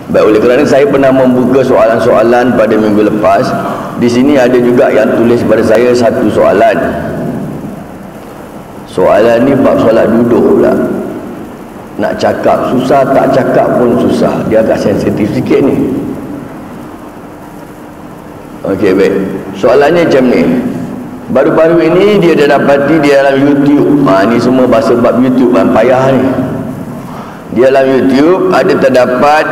Baik, oleh kerana saya pernah membuka soalan-soalan pada minggu lepas, di sini ada juga yang tulis pada saya satu soalan. Soalan ni bab solat duduk pula. Nak cakap susah, tak cakap pun susah. Dia agak sensitif sikit ni. Okey, baik. Soalannya macam ni. Baru-baru ini dia dah dapati di dalam YouTube. Ni semua bahasa bab YouTube kan, payah ni. Di dalam YouTube ada terdapat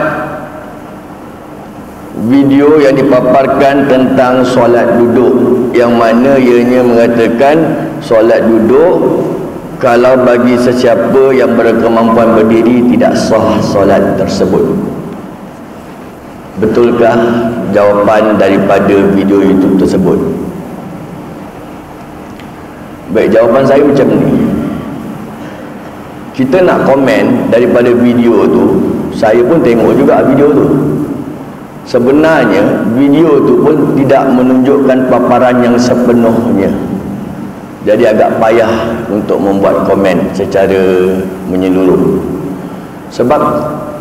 video yang dipaparkan tentang solat duduk, yang mana ianya mengatakan solat duduk kalau bagi sesiapa yang berkemampuan berdiri tidak sah solat tersebut. Betulkah jawapan daripada video YouTube tersebut? Baik, jawapan saya macam ni. Kita nak komen daripada video tu, saya pun tengok juga video tu. Sebenarnya video tu pun tidak menunjukkan paparan yang sepenuhnya. Jadi agak payah untuk membuat komen secara menyeluruh. Sebab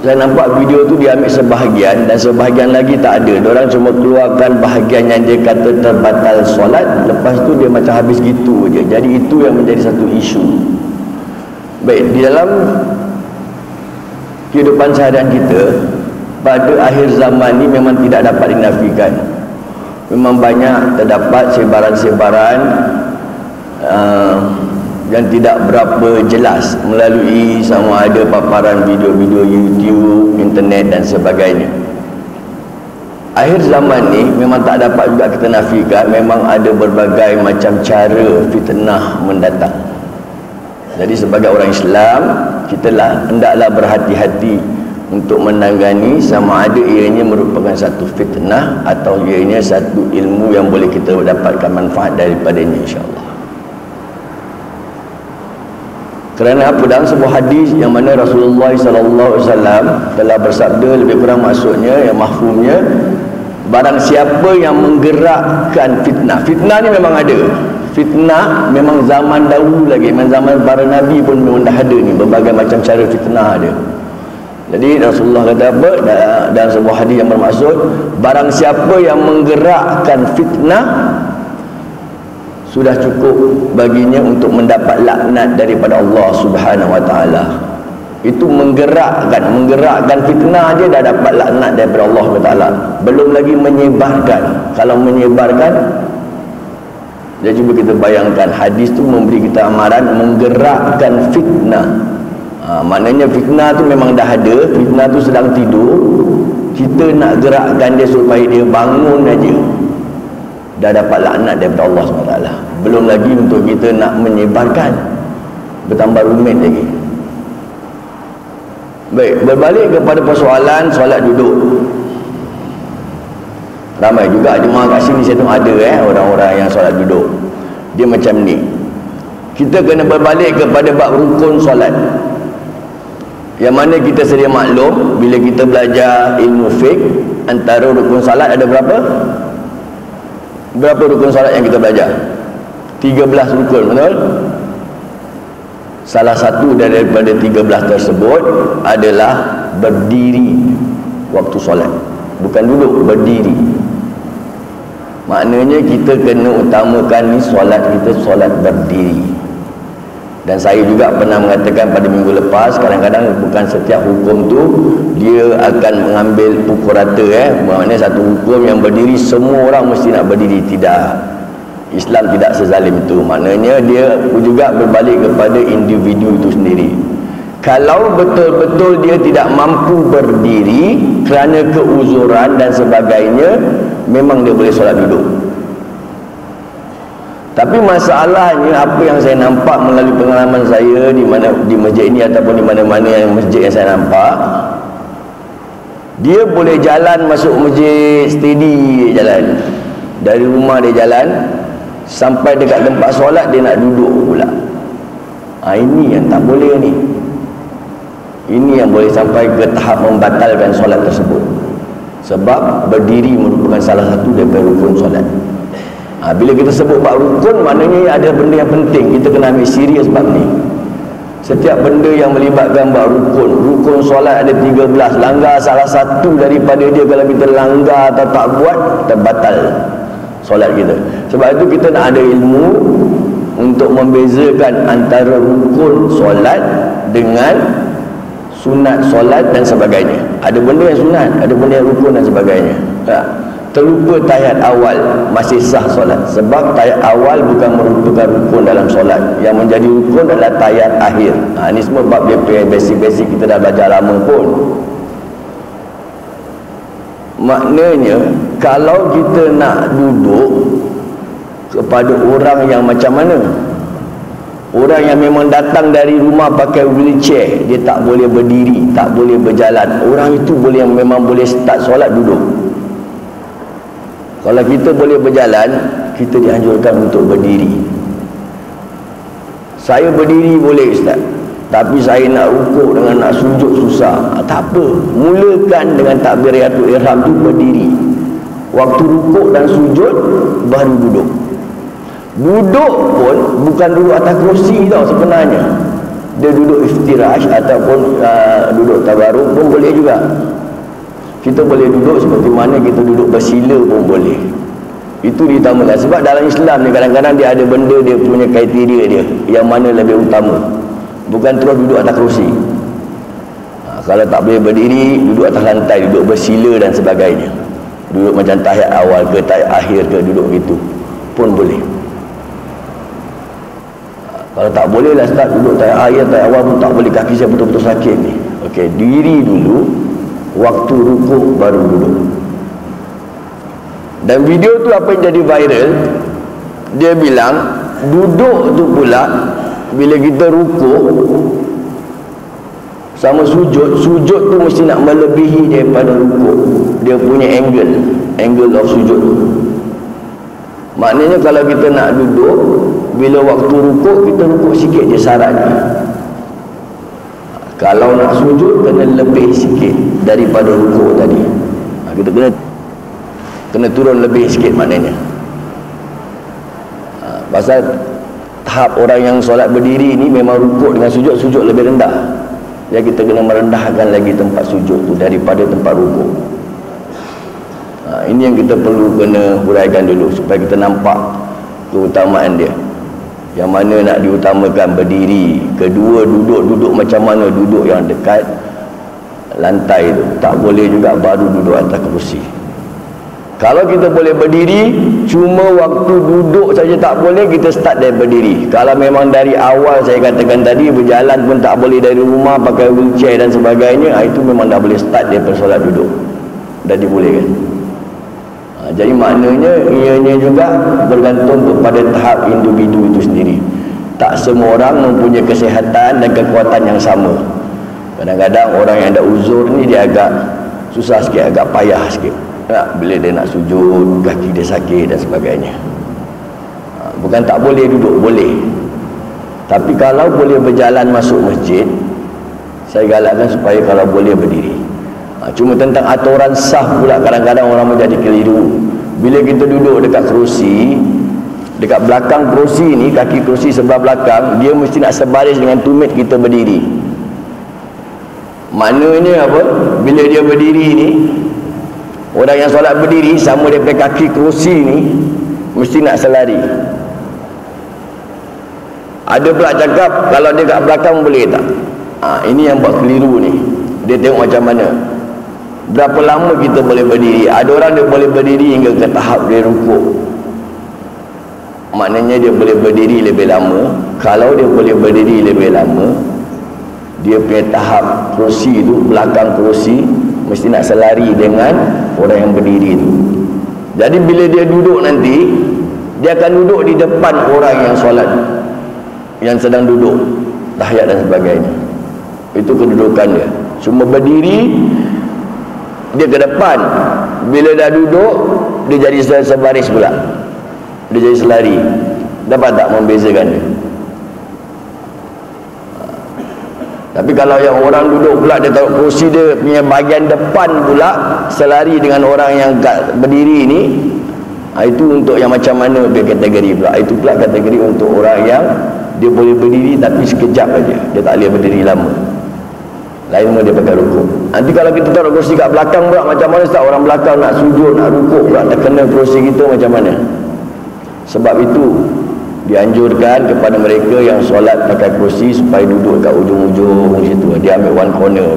saya nampak video tu dia ambil sebahagian dan sebahagian lagi tak ada. Diorang cuma keluarkan bahagian yang dia kata terbatal solat, lepas tu dia macam habis gitu je. Jadi itu yang menjadi satu isu. Baik, di dalam kehidupan seharian kita, pada akhir zaman ni memang tidak dapat dinafikan. Memang banyak terdapat sebaran-sebaran yang tidak berapa jelas melalui sama ada paparan video-video YouTube, internet dan sebagainya. Akhir zaman ni memang tak dapat juga kita nafikan, memang ada berbagai macam cara fitnah mendatang. Jadi sebagai orang Islam, kita hendaklah berhati-hati untuk menangani sama ada ianya merupakan satu fitnah atau ianya satu ilmu yang boleh kita dapatkan manfaat daripadanya, insya-Allah. Kerana apa? Dalam sebuah hadis yang mana Rasulullah SAW telah bersabda, lebih kurang maksudnya yang mahfumnya, barang siapa yang menggerakkan fitnah. Fitnah ni memang ada. Fitnah memang zaman dahulu lagi, memang zaman para nabi pun memang dah ada ni, berbagai macam cara fitnah ada. Jadi Rasulullah kata apa dalam sebuah hadis yang bermaksud, barang siapa yang menggerakkan fitnah, sudah cukup baginya untuk mendapat laknat daripada Allah Subhanahu wa taala. Itu menggerakkan fitnah dia dah dapat laknat daripada Allah Subhanahu wa taala. Belum lagi menyebarkan. Kalau menyebarkan, jadi cuba kita bayangkan, hadis tu memberi kita amaran menggerakkan fitnah. Maknanya fitnah tu memang dah ada, fitnah tu sedang tidur, kita nak gerakkan dia supaya dia bangun aja, dah dapat laknat daripada Allah SWT. Belum lagi untuk kita nak menyebarkan, bertambah rumit lagi. Baik, berbalik kepada persoalan solat duduk. Ramai juga jemaah kat sini saya tu ada orang-orang yang solat duduk. Dia macam ni. Kita kena berbalik kepada bab rukun solat, yang mana kita sedia maklum bila kita belajar ilmu fiqh, antara rukun salat ada berapa? Berapa rukun salat yang kita belajar? 13 rukun, betul? Salah satu daripada 13 tersebut adalah berdiri waktu solat. Bukan duduk, berdiri. Maknanya kita kena utamakan ni solat kita solat berdiri. Dan saya juga pernah mengatakan pada minggu lepas, kadang-kadang bukan setiap hukum tu dia akan mengambil pukul rata maknanya satu hukum yang berdiri semua orang mesti nak berdiri. Tidak. Islam tidak sezalim itu. Maknanya dia juga berbalik kepada individu itu sendiri. Kalau betul-betul dia tidak mampu berdiri kerana keuzuran dan sebagainya, memang dia boleh solat duduk. Tapi masalahnya, apa yang saya nampak melalui pengalaman saya di masjid ini ataupun di mana-mana yang masjid yang saya nampak, dia boleh jalan masuk masjid steady jalan. Dari rumah dia jalan sampai dekat tempat solat dia nak duduk pula. Ini yang tak boleh ni. Ini yang boleh sampai ke tahap membatalkan solat tersebut. Sebab berdiri merupakan salah satu daripada rukun solat. Bila kita sebut bab rukun, maknanya ada benda yang penting, kita kena ambil serius bab ni. Setiap benda yang melibatkan rukun solat ada 13. Langgar salah satu daripada dia, kalau kita langgar atau tak buat, terbatal solat kita. Sebab itu kita nak ada ilmu untuk membezakan antara rukun solat dengan sunat solat dan sebagainya. Ada benda yang sunat, ada benda yang rukun dan sebagainya. Terlupa tahiyat awal masih sah solat, sebab tahiyat awal bukan merupakan rukun dalam solat. Yang menjadi rukun adalah tahiyat akhir. Ini semua bab dia basic-basic, kita dah belajar lama pun. Maknanya kalau kita nak duduk kepada orang yang macam mana, orang yang memang datang dari rumah pakai wheelchair, dia tak boleh berdiri, tak boleh berjalan, orang itu memang boleh start solat duduk. Kalau kita boleh berjalan, kita dianjurkan untuk berdiri. Saya berdiri boleh Ustaz, tapi saya nak rukuk dengan nak sujud susah. Tak apa, mulakan dengan takbiratul ihram tu berdiri. Waktu rukuk dan sujud baru duduk. Duduk pun bukan duduk atas kerusi tau sebenarnya. Dia duduk iftirash ataupun duduk tabaruk pun boleh juga. Kita boleh duduk seperti mana kita duduk bersila pun boleh. Itu diutamakan. Sebab dalam Islam ni kadang-kadang dia ada benda, dia punya kriteria dia, yang mana lebih utama. Bukan terus duduk atas kerusi. Kalau tak boleh berdiri, duduk atas lantai, duduk bersila dan sebagainya. Duduk macam tahiyat awal ke tahiyat akhir ke, duduk gitu pun boleh. Kalau tak boleh lah start duduk tahiyat akhir, tahiyat awal pun tak boleh, kaki saya betul-betul sakit ni. Okey, diri dulu, waktu rukuk baru duduk. Dan video tu apa yang jadi viral, dia bilang duduk tu pula bila kita rukuk sama sujud tu mesti nak melebihi daripada rukuk, dia punya angle of sujud. Maknanya kalau kita nak duduk, bila waktu rukuk, kita rukuk sikit je syaratnya. Kalau nak sujud, kena lebih sikit daripada rukuk tadi. Kita kena turun lebih sikit maknanya. Pasal tahap orang yang solat berdiri ni memang rukuk dengan sujud lebih rendah. Jadi kita kena merendahkan lagi tempat sujud tu daripada tempat rukuk. Ini yang kita perlu kena huraikan dulu supaya kita nampak keutamaan dia. Yang mana nak diutamakan berdiri. Kedua, duduk macam mana, duduk yang dekat lantai tu. Tak boleh juga baru duduk atas kerusi. Kalau kita boleh berdiri, cuma waktu duduk saja tak boleh, kita start dari berdiri. Kalau memang dari awal saya katakan tadi, berjalan pun tak boleh dari rumah, pakai wheelchair dan sebagainya, itu memang dah boleh start daripada solat duduk. Dah dibolehkan. Jadi maknanya ianya juga bergantung kepada tahap individu itu sendiri. Tak semua orang mempunyai kesihatan dan kekuatan yang sama. Kadang-kadang orang yang ada uzur ni dia agak susah sikit, agak payah sikit. Bila dia nak sujud, kaki dia sakit dan sebagainya. Bukan tak boleh duduk, boleh. Tapi kalau boleh berjalan masuk masjid, saya galakkan supaya kalau boleh berdiri. Cuma tentang aturan sah pula kadang-kadang orang menjadi keliru. Bila kita duduk dekat kerusi, dekat belakang kerusi ni, kaki kerusi sebelah belakang, dia mesti nak sebaris dengan tumit kita berdiri. Maknanya apa? Bila dia berdiri ni, orang yang solat berdiri sama daripada kaki kerusi ni mesti nak selari. Ada pula cakap kalau dia kat belakang boleh tak? Ini yang buat keliru ni. Dia tengok macam mana, berapa lama kita boleh berdiri. Ada orang dia boleh berdiri hingga ke tahap dia rukuk, maknanya dia boleh berdiri lebih lama. Kalau dia boleh berdiri lebih lama, dia punya tahap kerusi tu, belakang kerusi mesti nak selari dengan orang yang berdiri tu. Jadi bila dia duduk nanti, dia akan duduk di depan orang yang solat, yang sedang duduk tahiyat dan sebagainya. Itu kedudukan dia. Cuma berdiri dia ke depan. Bila dah duduk, dia jadi sebaris pula, dia jadi selari. Dapat tak membezakan dia? Tapi kalau yang orang duduk pula, dia taruh kerusi dia punya bahagian depan pula, selari dengan orang yang berdiri ni, itu untuk yang macam mana dia kategori pula? Itu pula kategori untuk orang yang dia boleh berdiri tapi sekejap aja, dia tak boleh berdiri lama. Lain pun dia pakai rukuk. Nanti kalau kita taruh kerusi kat belakang pula, macam mana tak orang belakang nak sujud, nak rukuk pula, terkena kerusi kita macam mana? Sebab itu dianjurkan kepada mereka yang solat pakai kerusi supaya duduk kat ujung-ujung situ. Dia ambil one corner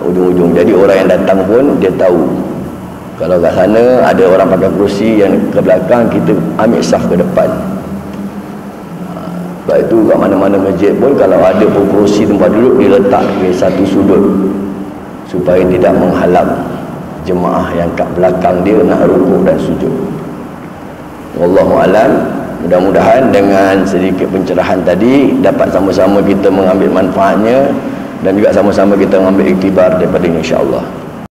ujung-ujung. Jadi orang yang datang pun dia tahu kalau kat sana ada orang pakai kerusi yang ke belakang, kita ambil saf ke depan. Sebab itu kat mana-mana masjid pun kalau ada pun kerusi tempat duduk, dia letak ke satu sudut supaya tidak menghalang jemaah yang kat belakang dia nak rukuk dan sujud. Wallahu alam. Mudah-mudahan dengan sedikit pencerahan tadi dapat sama-sama kita mengambil manfaatnya dan juga sama-sama kita mengambil iktibar daripada ini, insya-Allah.